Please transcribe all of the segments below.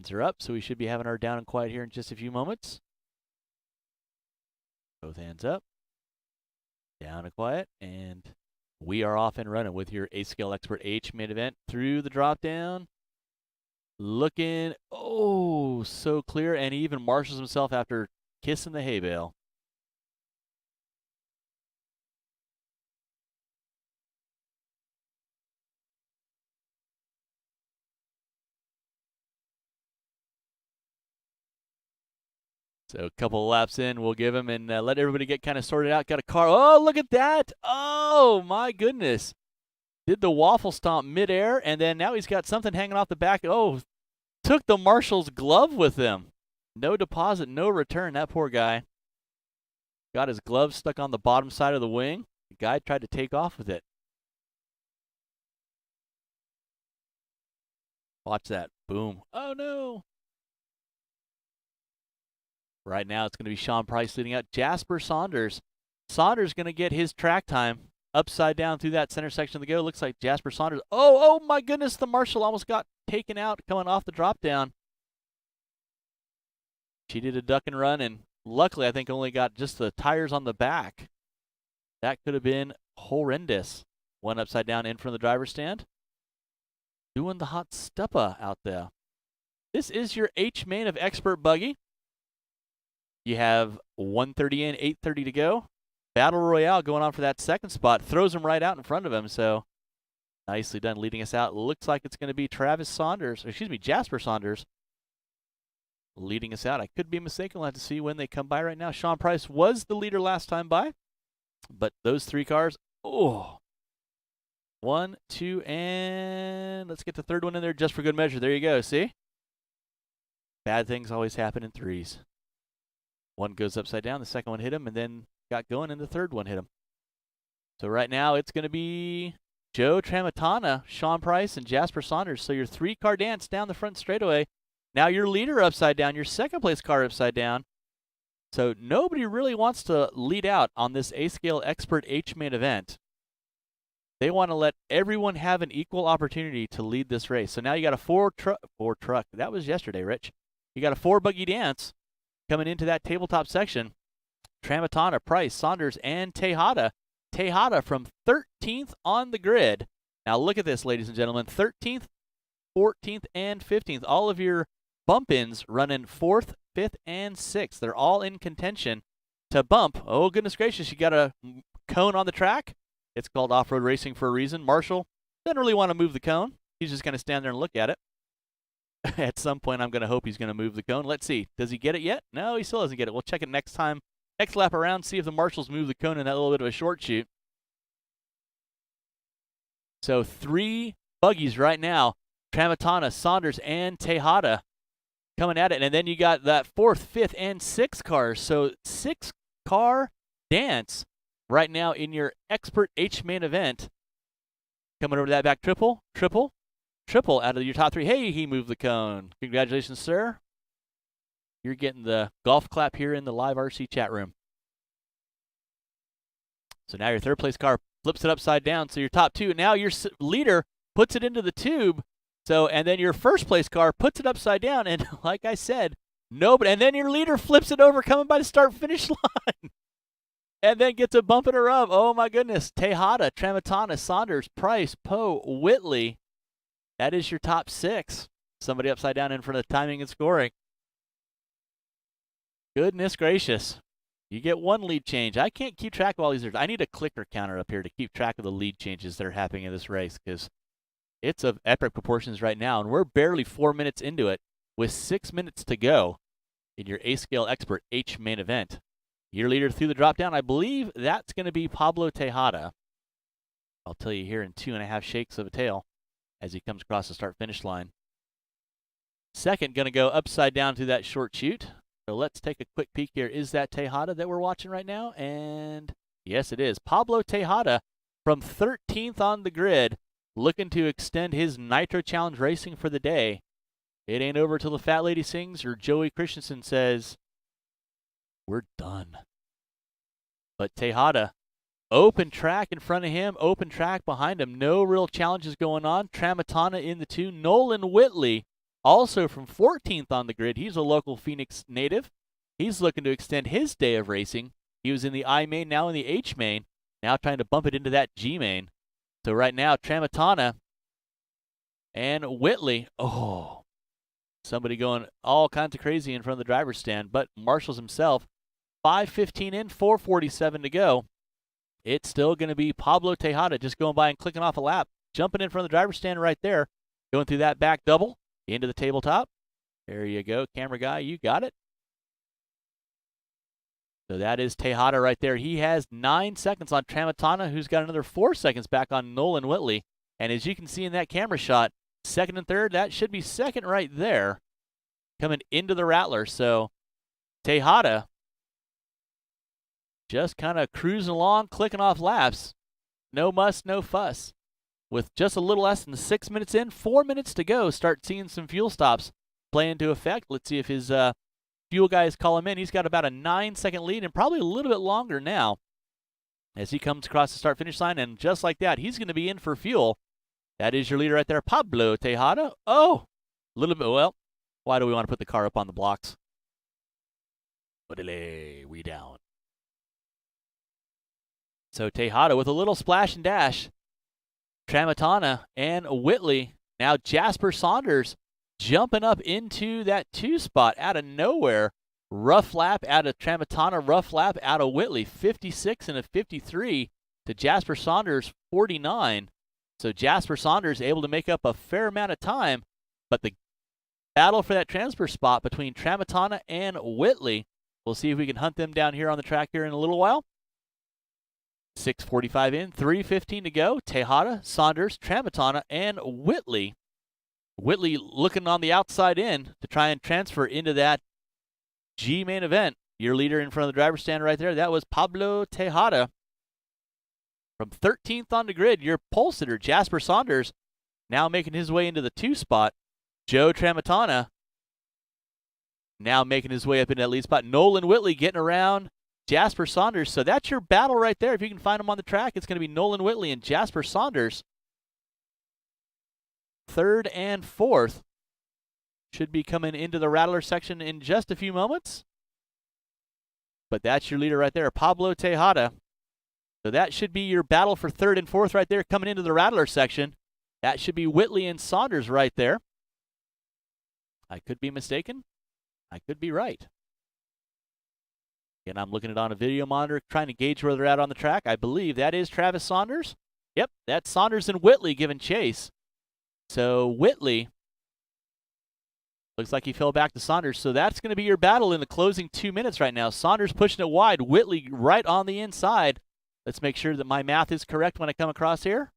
hands are up, so we should be having our down and quiet here in just a few moments. Both hands up. Down and quiet, and we are off and running with your A-Scale Expert H main event through the drop down. Looking, oh, so clear, and he even marshals himself after kissing the hay bale. So a couple of laps in, we'll give him and let everybody get kind of sorted out. Got a car. Oh, look at that. Oh, my goodness. Did the waffle stomp midair, and then now he's got something hanging off the back. Oh, took the marshal's glove with him. No deposit, no return. That poor guy. Got his glove stuck on the bottom side of the wing. The guy tried to take off with it. Watch that. Boom. Oh, no. Right now, it's going to be Sean Pryce leading out. Jasper Saunders. Saunders going to get his track time upside down through that center section of the go. Looks like Jasper Saunders. Oh my goodness, the marshal almost got taken out coming off the drop down. She did a duck and run, and luckily, I think only got just the tires on the back. That could have been horrendous. One upside down in front of the driver's stand. Doing the hot stuppa out there. This is your H main of Expert Buggy. You have 130 in, 8:30 to go. Battle Royale going on for that second spot. Throws him right out in front of him, so nicely done leading us out. Looks like it's going to be Jasper Saunders leading us out. I could be mistaken. We'll have to see when they come by right now. Sean Pryce was the leader last time by, but those three cars, oh. 1, 2, and let's get the third one in there just for good measure. There you go, see? Bad things always happen in threes. One goes upside down, the second one hit him, and then got going, and the third one hit him. So right now it's going to be Joe Tramontana, Sean Pryce, and Jasper Saunders. So your three-car dance down the front straightaway. Now your leader upside down, your second-place car upside down. So nobody really wants to lead out on this A-Scale Expert H main event. They want to let everyone have an equal opportunity to lead this race. So now you got a four truck. That was yesterday, Rich. You got a 4-buggy dance coming into that tabletop section. Tramontana, Pryce, Saunders, and Tejada. Tejada from 13th on the grid. Now look at this, ladies and gentlemen. 13th, 14th, and 15th. All of your bump-ins running 4th, 5th, and 6th. They're all in contention to bump. Oh, goodness gracious, you got a cone on the track. It's called off-road racing for a reason. Marshall doesn't really want to move the cone. He's just going to stand there and look at it. At some point, I'm going to hope he's going to move the cone. Let's see. Does he get it yet? No, he still doesn't get it. We'll check it next time. Next lap around, see if the marshals move the cone in that little bit of a short shoot. So 3 buggies right now. Tramontana, Saunders, and Tejada coming at it. And then you got that 4th, 5th, and 6th cars. So 6-car dance right now in your Expert H main event. Coming over to that back triple out of your top 3. Hey, he moved the cone. Congratulations, sir. You're getting the golf clap here in the LiveRC chat room. So now your third-place car flips it upside down. So your top 2. Now your leader puts it into the tube. So, and then your first-place car puts it upside down. And like I said, nobody. And then your leader flips it over coming by the start-finish line. And then gets a bump and a rub. Oh, my goodness. Tejada, Tramontana, Saunders, Pryce, Poe, Whitley. That is your top 6. Somebody upside down in front of the timing and scoring. Goodness gracious. You get 1 lead change. I can't keep track of all these. I need a clicker counter up here to keep track of the lead changes that are happening in this race because it's of epic proportions right now. And we're barely 4 minutes into it with 6 minutes to go in your A-Scale Expert H main event. Your leader through the drop down, I believe that's going to be Pablo Tejada. I'll tell you here in 2.5 shakes of a tail as he comes across the start-finish line. Second, going to go upside down through that short chute. So let's take a quick peek here. Is that Tejada that we're watching right now? And yes, it is. Pablo Tejada from 13th on the grid, looking to extend his Nitro Challenge racing for the day. It ain't over till the fat lady sings or Joey Christensen says, we're done. But Tejada, open track in front of him, open track behind him. No real challenges going on. Tramontana in the 2. Nolan Whitley also from 14th on the grid. He's a local Phoenix native. He's looking to extend his day of racing. He was in the I main, now in the H main, now trying to bump it into that G main. So right now, Tramontana and Whitley, oh, somebody going all kinds of crazy in front of the driver's stand, but marshals himself. 5:15 in, 4:47 to go. It's still going to be Pablo Tejada just going by and clicking off a lap, jumping in front of the driver's stand right there, going through that back double into the tabletop. There you go, camera guy, you got it. So that is Tejada right there. He has 9 seconds on Tramontana, who's got another 4 seconds back on Nolan Whitley. And as you can see in that camera shot, second and third, that should be second right there, coming into the Rattler. So Tejada just kind of cruising along, clicking off laps. No muss, no fuss. With just a little less than 6 minutes in, 4 minutes to go, start seeing some fuel stops play into effect. Let's see if his fuel guys call him in. He's got about a 9-second lead and probably a little bit longer now as he comes across the start-finish line. And just like that, he's going to be in for fuel. That is your leader right there, Pablo Tejada. Oh, a little bit, well, why do we want to put the car up on the blocks? We down. So Tejada with a little splash and dash. Tramontana and Whitley. Now Jasper Saunders jumping up into that 2 spot out of nowhere. Rough lap out of Tramontana, rough lap out of Whitley. 56 and a 53 to Jasper Saunders, 49. So Jasper Saunders able to make up a fair amount of time, but the battle for that transfer spot between Tramontana and Whitley, we'll see if we can hunt them down here on the track here in a little while. 6:45 in, 3:15 to go. Tejada, Saunders, Tramontana, and Whitley. Whitley looking on the outside in to try and transfer into that G main event. Your leader in front of the driver's stand right there, that was Pablo Tejada. From 13th on the grid, your pole sitter, Jasper Saunders, now making his way into the 2 spot. Joe Tramontana now making his way up into that lead spot. Nolan Whitley getting around Jasper Saunders. So that's your battle right there. If you can find them on the track, it's going to be Nolan Whitley and Jasper Saunders. 3rd and 4th should be coming into the Rattler section in just a few moments. But that's your leader right there, Pablo Tejada. So that should be your battle for 3rd and 4th right there coming into the Rattler section. That should be Whitley and Saunders right there. I could be mistaken. I could be right. Again, I'm looking at it on a video monitor, trying to gauge where they're at on the track. I believe that is Travis Saunders. Yep, that's Saunders and Whitley giving chase. So Whitley, looks like he fell back to Saunders. So that's going to be your battle in the closing 2 minutes right now. Saunders pushing it wide, Whitley right on the inside. Let's make sure that my math is correct when I come across here.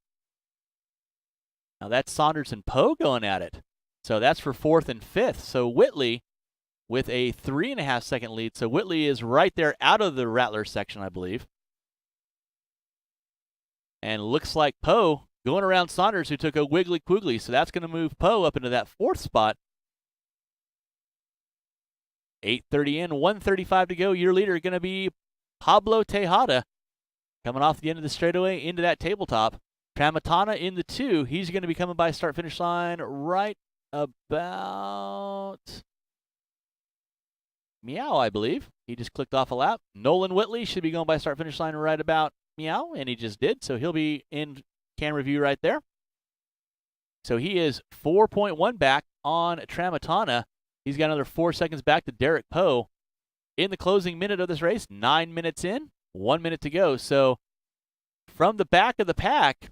Now that's Saunders and Poe going at it. So that's for 4th and 5th. So Whitley with a 3.5-second lead. So Whitley is right there out of the Rattler section, I believe. And looks like Poe going around Saunders, who took a wiggly quiggly. So that's going to move Poe up into that 4th spot. 8:30 in, 1:35 to go. Your leader going to be Pablo Tejada. Coming off the end of the straightaway into that tabletop. Tramontana in the 2. He's going to be coming by start-finish line right about meow, I believe. He just clicked off a lap. Nolan Whitley should be going by start-finish line right about meow, and he just did. So he'll be in camera view right there. So he is 4.1 back on Tramontana. He's got another 4 seconds back to Derrick Poe. In the closing minute of this race, 9 minutes in. 1 minute to go. So from the back of the pack,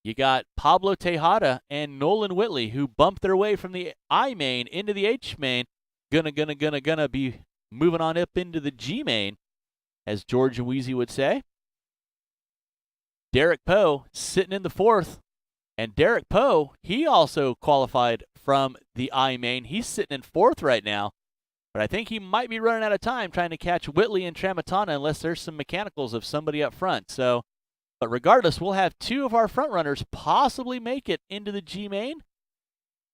you got Pablo Tejada and Nolan Whitley, who bumped their way from the I main into the H main. Gonna be moving on up into the G main, as George and Wheezy would say. Derrick Poe sitting in the 4th. And Derrick Poe, he also qualified from the I main. He's sitting in 4th right now. But I think he might be running out of time trying to catch Whitley and Tramontana unless there's some mechanicals of somebody up front. So, but regardless, we'll have 2 of our front runners possibly make it into the G main,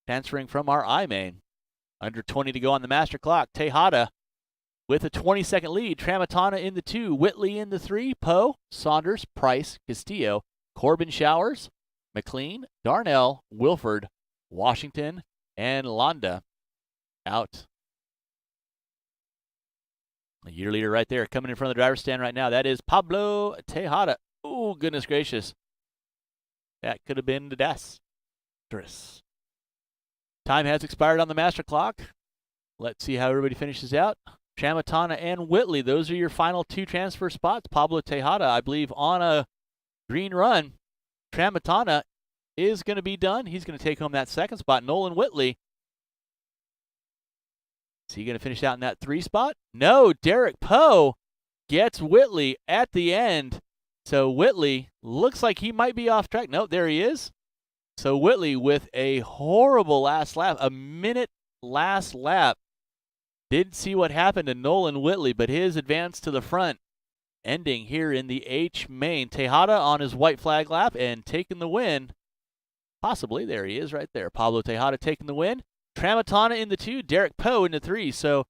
transferring from our I main. Under 20 to go on the master clock. Tejada with a 20-second lead. Tramontana in the 2, Whitley in the 3, Poe, Saunders, Pryce, Castillo, Corbyn Showers, McLean, Darnell, Wilford, Washington, and Landa out. A year leader right there coming in front of the driver's stand right now. That is Pablo Tejada. Oh, goodness gracious. That could have been disastrous. Time has expired on the master clock. Let's see how everybody finishes out. Tramontana and Whitley, those are your final 2 transfer spots. Pablo Tejada, I believe, on a green run. Tramontana is going to be done. He's going to take home that 2nd spot. Nolan Whitley, is he going to finish out in that 3 spot? No, Derrick Poe gets Whitley at the end. So Whitley looks like he might be off track. No, there he is. So Whitley with a horrible last lap, a minute last lap. Didn't see what happened to Nolan Whitley, but his advance to the front ending here in the H main. Tejada on his white flag lap and taking the win. Possibly, there he is right there. Pablo Tejada taking the win. Tramontana in the 2, Derrick Poe in the 3. So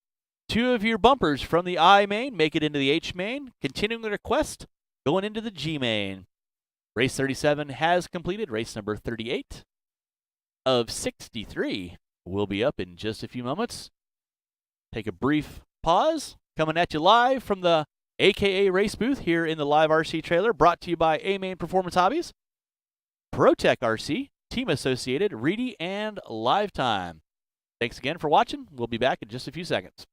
2 of your bumpers from the I main make it into the H main. Continuing their quest, going into the G main. Race 37 has completed. Race number 38 of 63 will be up in just a few moments. Take a brief pause. Coming at you live from the AKA Race booth here in the LiveRC trailer, brought to you by A-Main Performance Hobbies, ProTech RC, Team Associated, Reedy, and Lifetime. Thanks again for watching. We'll be back in just a few seconds.